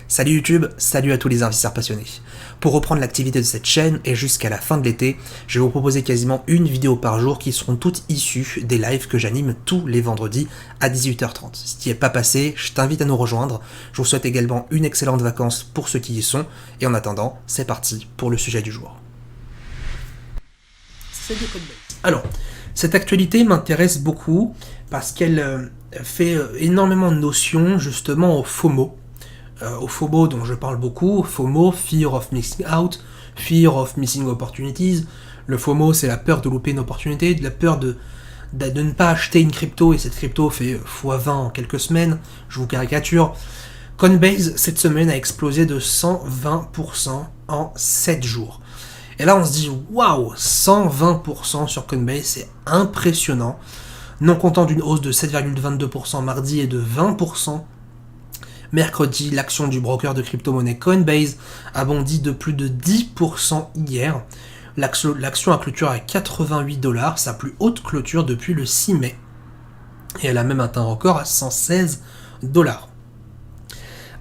Salut YouTube, salut à tous les investisseurs passionnés. Pour reprendre l'activité de cette chaîne et jusqu'à la fin de l'été, je vais vous proposer quasiment une vidéo par jour qui seront toutes issues des lives que j'anime tous les vendredis à 18h30. Si tu n'y es pas passé, je t'invite à nous rejoindre. Je vous souhaite également une excellente vacances pour ceux qui y sont. Et en attendant, c'est parti pour le sujet du jour. Alors, cette actualité m'intéresse beaucoup parce qu'elle fait énormément de notions justement au FOMO. Au FOMO dont je parle beaucoup, FOMO, Fear of Missing Out, Fear of Missing Opportunities. Le FOMO, c'est la peur de louper une opportunité, de la peur de ne pas acheter une crypto, et cette crypto fait x20 en quelques semaines, je vous caricature. Coinbase, cette semaine, a explosé de 120% en 7 jours. Et là, on se dit, waouh, 120% sur Coinbase, c'est impressionnant. Non comptant d'une hausse de 7,22% mardi et de 20%. Mercredi, l'action du broker de crypto-monnaie Coinbase a bondi de plus de 10% hier. L'action a clôturé à 88 $, sa plus haute clôture depuis le 6 mai. Et elle a même atteint un record à 116 $.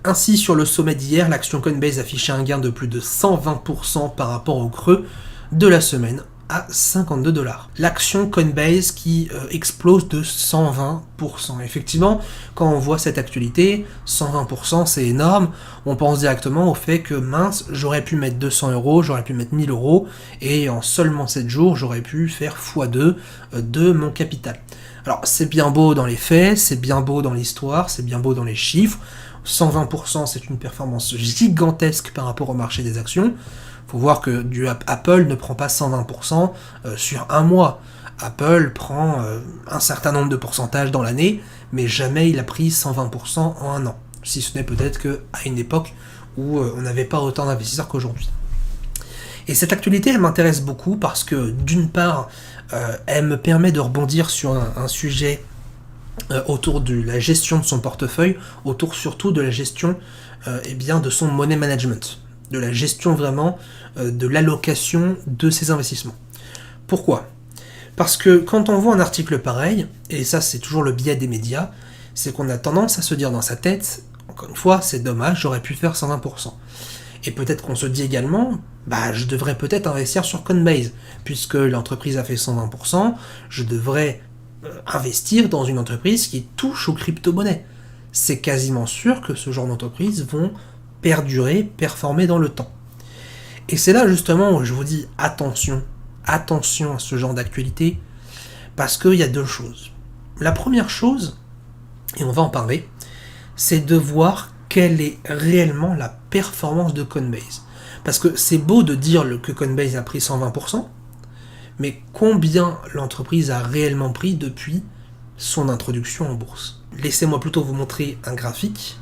Ainsi, sur le sommet d'hier, l'action Coinbase affichait un gain de plus de 120% par rapport au creux de la semaine à 52 $. L'action Coinbase qui explose de 120%. Effectivement, quand on voit cette actualité, 120% c'est énorme, on pense directement au fait que mince, j'aurais pu mettre 200 €, j'aurais pu mettre 1000 €, et en seulement 7 jours, j'aurais pu faire x2 de mon capital. Alors c'est bien beau dans les faits, c'est bien beau dans l'histoire, c'est bien beau dans les chiffres, 120% c'est une performance gigantesque par rapport au marché des actions. Faut voir que Apple ne prend pas 120% sur un mois. Apple prend un certain nombre de pourcentages dans l'année, mais jamais il a pris 120% en un an. Si ce n'est peut-être qu'à une époque où on n'avait pas autant d'investisseurs qu'aujourd'hui. Et cette actualité, elle m'intéresse beaucoup parce que, d'une part, elle me permet de rebondir sur un sujet autour de la gestion de son portefeuille, autour surtout de la gestion de son money management, de la gestion vraiment de l'allocation de ses investissements. Pourquoi ? Parce que quand on voit un article pareil, et ça c'est toujours le biais des médias, c'est qu'on a tendance à se dire dans sa tête, encore une fois, c'est dommage, j'aurais pu faire 120%. Et peut-être qu'on se dit également, je devrais peut-être investir sur Coinbase, puisque l'entreprise a fait 120%, je devrais investir dans une entreprise qui touche aux crypto-monnaies. C'est quasiment sûr que ce genre d'entreprises vont perdurer, performer dans le temps. Et c'est là justement où je vous dis attention à ce genre d'actualité, parce qu'il y a deux choses. La première chose, et on va en parler, c'est de voir quelle est réellement la performance de Coinbase. Parce que c'est beau de dire que Coinbase a pris 120%, mais combien l'entreprise a réellement pris depuis son introduction en bourse ? Laissez-moi plutôt vous montrer un graphique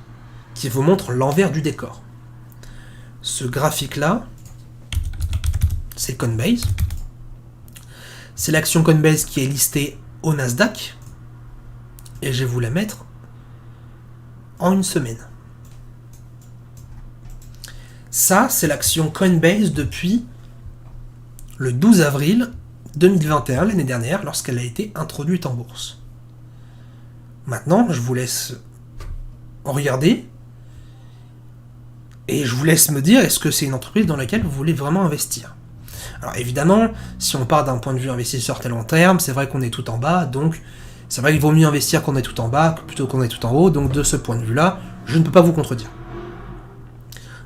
qui vous montre l'envers du décor. Ce graphique-là, c'est Coinbase. C'est l'action Coinbase qui est listée au Nasdaq. Et je vais vous la mettre en une semaine. Ça, c'est l'action Coinbase depuis le 12 avril 2021, l'année dernière, lorsqu'elle a été introduite en bourse. Maintenant, je vous laisse en regarder et je vous laisse me dire est-ce que c'est une entreprise dans laquelle vous voulez vraiment investir. Alors évidemment, si on part d'un point de vue investisseur très long terme, c'est vrai qu'on est tout en bas, donc c'est vrai qu'il vaut mieux investir qu'on est tout en bas plutôt qu'on est tout en haut, donc de ce point de vue-là, je ne peux pas vous contredire.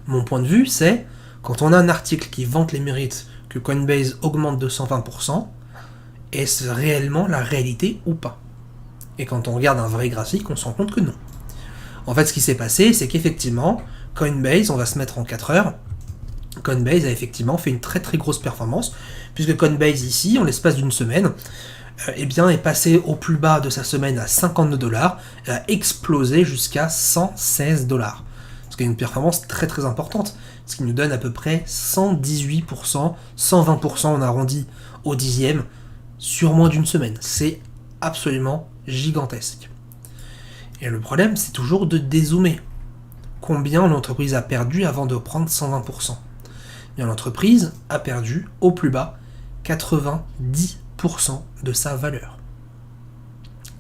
Mon point de vue, c'est quand on a un article qui vante les mérites que Coinbase augmente de 120%, est-ce réellement la réalité ou pas ? Et quand on regarde un vrai graphique, on se rend compte que non. En fait, ce qui s'est passé, c'est qu'effectivement, Coinbase, on va se mettre en 4 heures, Coinbase a effectivement fait une très très grosse performance, puisque Coinbase ici, en l'espace d'une semaine, est passé au plus bas de sa semaine à 52 $, et a explosé jusqu'à 116 $. Ce qui est une performance très très importante, ce qui nous donne à peu près 118%, 120% on arrondit au dixième, sur moins d'une semaine. C'est absolument gigantesque. Et le problème, c'est toujours de dézoomer. Combien l'entreprise a perdu avant de prendre 120%? Bien, l'entreprise a perdu au plus bas 90% de sa valeur.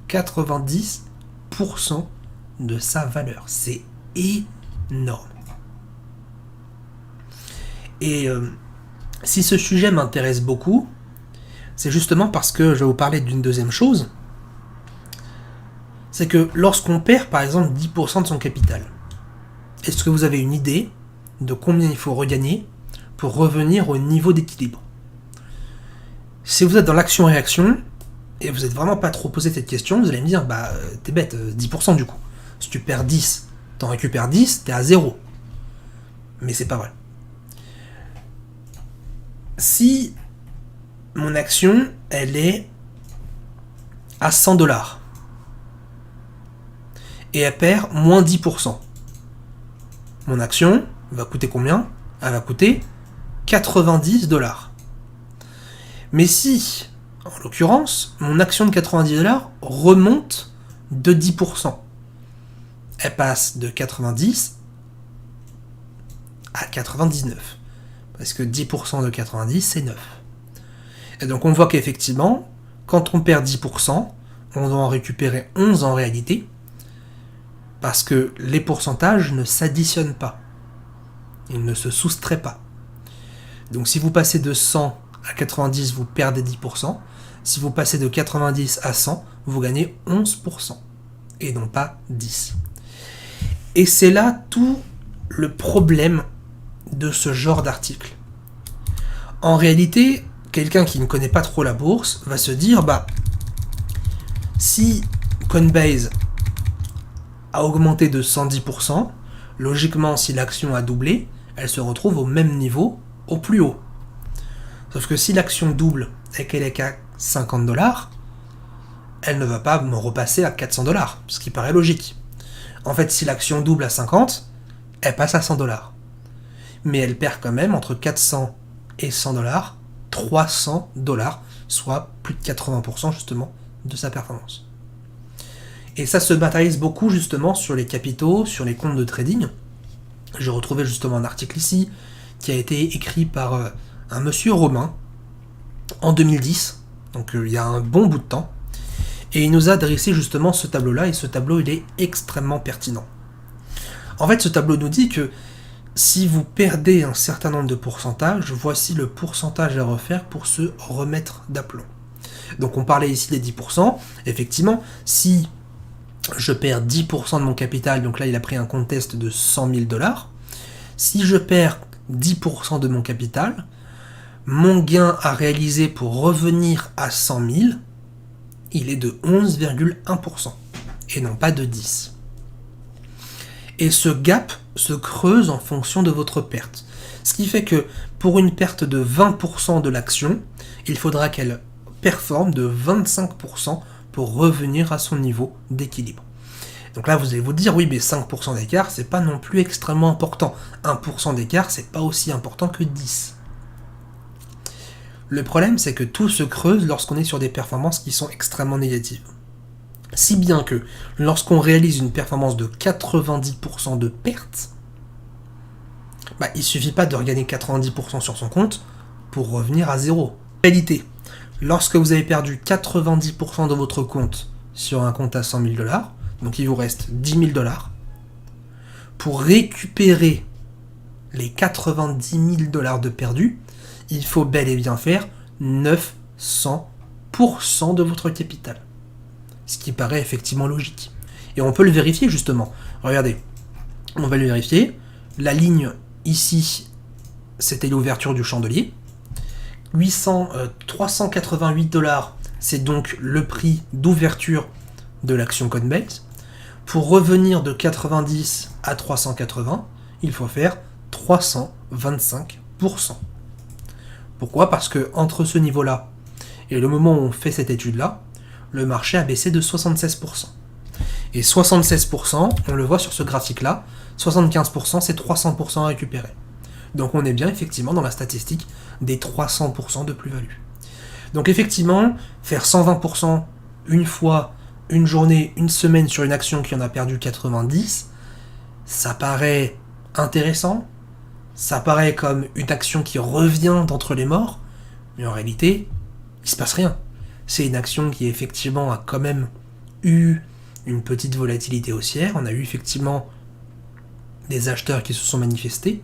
90% de sa valeur. C'est énorme. Et si ce sujet m'intéresse beaucoup, c'est justement parce que je vais vous parler d'une deuxième chose. C'est que lorsqu'on perd par exemple 10% de son capital, est-ce que vous avez une idée de combien il faut regagner pour revenir au niveau d'équilibre? Si vous êtes dans l'action-réaction, et vous n'êtes vraiment pas trop posé cette question, vous allez me dire, bah t'es bête, 10% du coup. Si tu perds 10, t'en récupères 10, t'es à 0. Mais c'est pas vrai. Si mon action, elle est à 100$, et elle perd moins 10%, mon action va coûter combien? Elle va coûter 90$. Mais si, en l'occurrence, mon action de 90$ remonte de 10%, elle passe de 90 à 99. Parce que 10% de 90, c'est 9. Et donc on voit qu'effectivement, quand on perd 10%, on doit en récupérer 11 en réalité, parce que les pourcentages ne s'additionnent pas. Ils ne se soustraient pas. Donc si vous passez de 100 à 90, vous perdez 10%. Si vous passez de 90 à 100, vous gagnez 11%. Et non pas 10. Et c'est là tout le problème de ce genre d'article. En réalité, quelqu'un qui ne connaît pas trop la bourse va se dire, bah, si Coinbase a augmenté de 110%, logiquement, si l'action a doublé, elle se retrouve au même niveau, au plus haut. Sauf que si l'action double et qu'elle est qu'à 50$, elle ne va pas me repasser à 400$, ce qui paraît logique. En fait, si l'action double à 50, elle passe à 100$. Mais elle perd quand même entre 400 et 100$, 300$, soit plus de 80% justement de sa performance. Et ça se matérialise beaucoup justement sur les capitaux, sur les comptes de trading. J'ai retrouvé justement un article ici qui a été écrit par un monsieur Romain en 2010, donc il y a un bon bout de temps, et il nous a dressé justement ce tableau-là, et ce tableau il est extrêmement pertinent. En fait, ce tableau nous dit que si vous perdez un certain nombre de pourcentages, voici le pourcentage à refaire pour se remettre d'aplomb. Donc on parlait ici des 10%, effectivement, si je perds 10% de mon capital, donc là il a pris un compte test de 100 000$, si je perds 10% de mon capital, mon gain à réaliser pour revenir à 100 000, il est de 11,1%, et non pas de 10%. Et ce gap se creuse en fonction de votre perte. Ce qui fait que pour une perte de 20% de l'action, il faudra qu'elle performe de 25% pour revenir à son niveau d'équilibre. Donc là, vous allez vous dire, oui, mais 5% d'écart, c'est pas non plus extrêmement important. 1% d'écart, c'est pas aussi important que 10%. Le problème, c'est que tout se creuse lorsqu'on est sur des performances qui sont extrêmement négatives. Si bien que lorsqu'on réalise une performance de 90% de perte, bah, il ne suffit pas de regagner 90% sur son compte pour revenir à zéro. En réalité, lorsque vous avez perdu 90% de votre compte sur un compte à 100 000$, donc il vous reste 10 000$, pour récupérer les 90 000$ de perdus, il faut bel et bien faire 900% de votre capital. Ce qui paraît effectivement logique. Et on peut le vérifier justement. Regardez, on va le vérifier. La ligne ici, c'était l'ouverture du chandelier. 388$, c'est donc le prix d'ouverture de l'action Coinbase. Pour revenir de 90 à 380, il faut faire 325%. Pourquoi ? Parce que entre ce niveau-là et le moment où on fait cette étude-là, le marché a baissé de 76%. Et 76%, on le voit sur ce graphique-là, 75%, c'est 300% à récupérer. Donc on est bien effectivement dans la statistique des 300% de plus-value. Donc effectivement, faire 120% une fois, une journée, une semaine sur une action qui en a perdu 90, ça paraît intéressant, ça paraît comme une action qui revient d'entre les morts, mais en réalité, il se passe rien. C'est une action qui effectivement a quand même eu une petite volatilité haussière. On a eu effectivement des acheteurs qui se sont manifestés,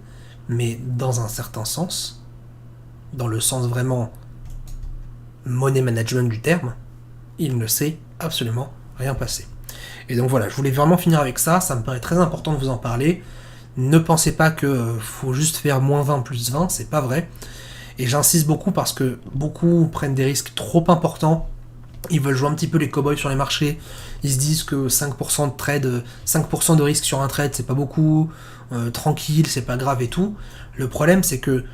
mais dans un certain sens, dans le sens vraiment money management du terme, il ne s'est absolument rien passé. Et donc voilà, je voulais vraiment finir avec ça, ça me paraît très important de vous en parler. Ne pensez pas que faut juste faire moins 20 plus 20, c'est pas vrai. Et j'insiste beaucoup parce que beaucoup prennent des risques trop importants. Ils veulent jouer un petit peu les cow-boys sur les marchés. Ils se disent que 5% de trade, 5% de risque sur un trade, c'est pas beaucoup. Tranquille, c'est pas grave et tout. Le problème, c'est que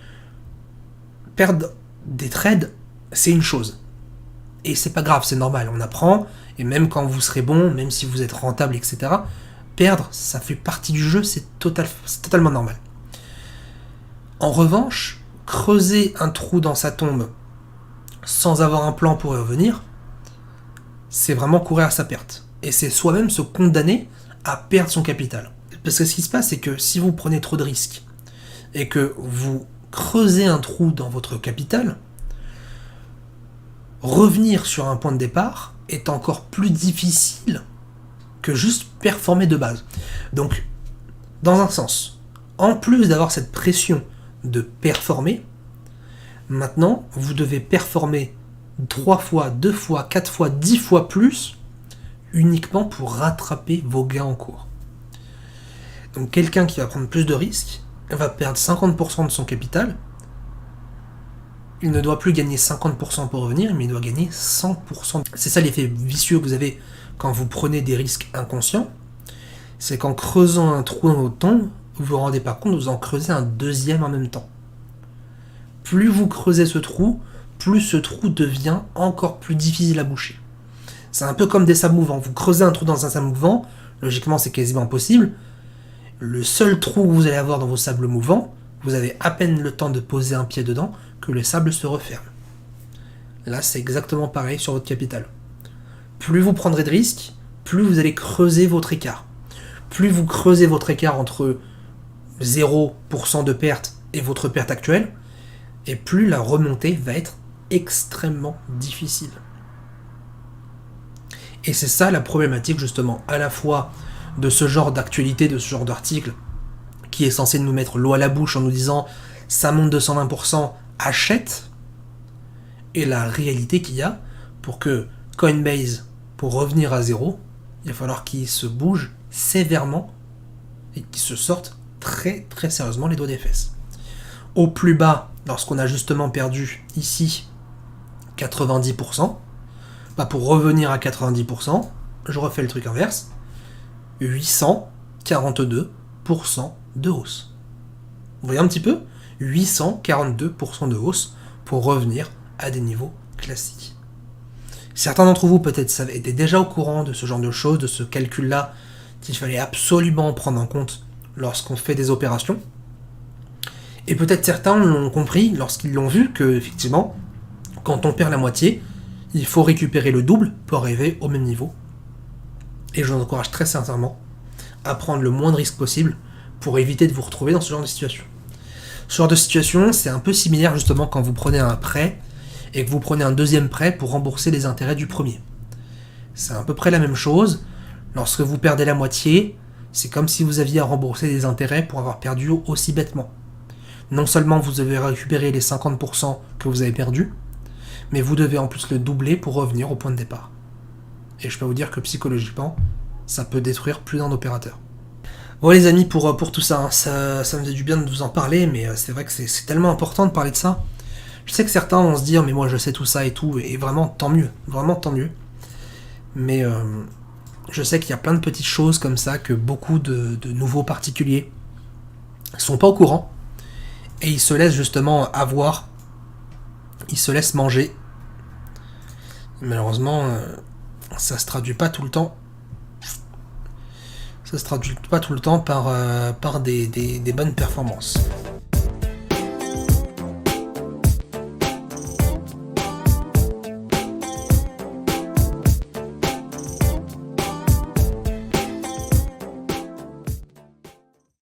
perdre des trades, c'est une chose. Et c'est pas grave, c'est normal, on apprend. Et même quand vous serez bon, même si vous êtes rentable, etc., perdre, ça fait partie du jeu, c'est totalement normal. En revanche, creuser un trou dans sa tombe sans avoir un plan pour y revenir, c'est vraiment courir à sa perte. Et c'est soi-même se condamner à perdre son capital. Parce que ce qui se passe, c'est que si vous prenez trop de risques et que vous creusez un trou dans votre capital, revenir sur un point de départ est encore plus difficile que juste performer de base. Donc, dans un sens, en plus d'avoir cette pression de performer, maintenant, vous devez performer 3 fois, 2 fois, 4 fois, 10 fois plus uniquement pour rattraper vos gains en cours. Donc quelqu'un qui va prendre plus de risques va perdre 50% de son capital. Il ne doit plus gagner 50% pour revenir, mais il doit gagner 100%. C'est ça l'effet vicieux que vous avez quand vous prenez des risques inconscients. C'est qu'en creusant un trou dans votre tombe, vous vous rendez pas compte, vous en creusez un deuxième en même temps. Plus vous creusez ce trou, plus ce trou devient encore plus difficile à boucher. C'est un peu comme des sables mouvants. Vous creusez un trou dans un sable mouvant, logiquement c'est quasiment impossible. Le seul trou que vous allez avoir dans vos sables mouvants, vous avez à peine le temps de poser un pied dedans que le sable se referme. Là, c'est exactement pareil sur votre capital. Plus vous prendrez de risques, plus vous allez creuser votre écart. Plus vous creusez votre écart entre 0% de perte et votre perte actuelle, et plus la remontée va être extrêmement difficile. Et c'est ça la problématique justement, à la fois de ce genre d'actualité, de ce genre d'article, qui est censé nous mettre l'eau à la bouche en nous disant ça monte de 120%, achète, et la réalité qu'il y a pour que Coinbase, pour revenir à zéro, il va falloir qu'il se bouge sévèrement et qu'il se sorte très très sérieusement les doigts des fesses. Au plus bas, lorsqu'on a justement perdu ici 90%, bah pour revenir à 90%, je refais le truc inverse, 842% de hausse. Vous voyez un petit peu ? 842% de hausse pour revenir à des niveaux classiques. Certains d'entre vous peut-être étaient déjà au courant de ce genre de choses, de ce calcul-là qu'il fallait absolument prendre en compte lorsqu'on fait des opérations. Et peut-être certains l'ont compris lorsqu'ils l'ont vu que, effectivement, quand on perd la moitié, il faut récupérer le double pour arriver au même niveau. Et je vous encourage très sincèrement à prendre le moins de risques possible pour éviter de vous retrouver dans ce genre de situation. Ce genre de situation, c'est un peu similaire justement quand vous prenez un prêt et que vous prenez un deuxième prêt pour rembourser les intérêts du premier. C'est à peu près la même chose. Lorsque vous perdez la moitié, c'est comme si vous aviez à rembourser des intérêts pour avoir perdu aussi bêtement. Non seulement vous devez récupérer les 50% que vous avez perdus, mais vous devez en plus le doubler pour revenir au point de départ. Et je peux vous dire que psychologiquement, ça peut détruire plus d'un opérateur. Bon les amis, pour tout ça, hein, ça me fait du bien de vous en parler, mais c'est vrai que c'est tellement important de parler de ça. Je sais que certains vont se dire, mais moi je sais tout ça et tout, et vraiment tant mieux, vraiment tant mieux. Mais je sais qu'il y a plein de petites choses comme ça que beaucoup de nouveaux particuliers sont pas au courant, et ils se laissent justement avoir, ils se laissent manger. Malheureusement, ça se traduit pas tout le temps. Ça se traduit pas tout le temps par des bonnes performances.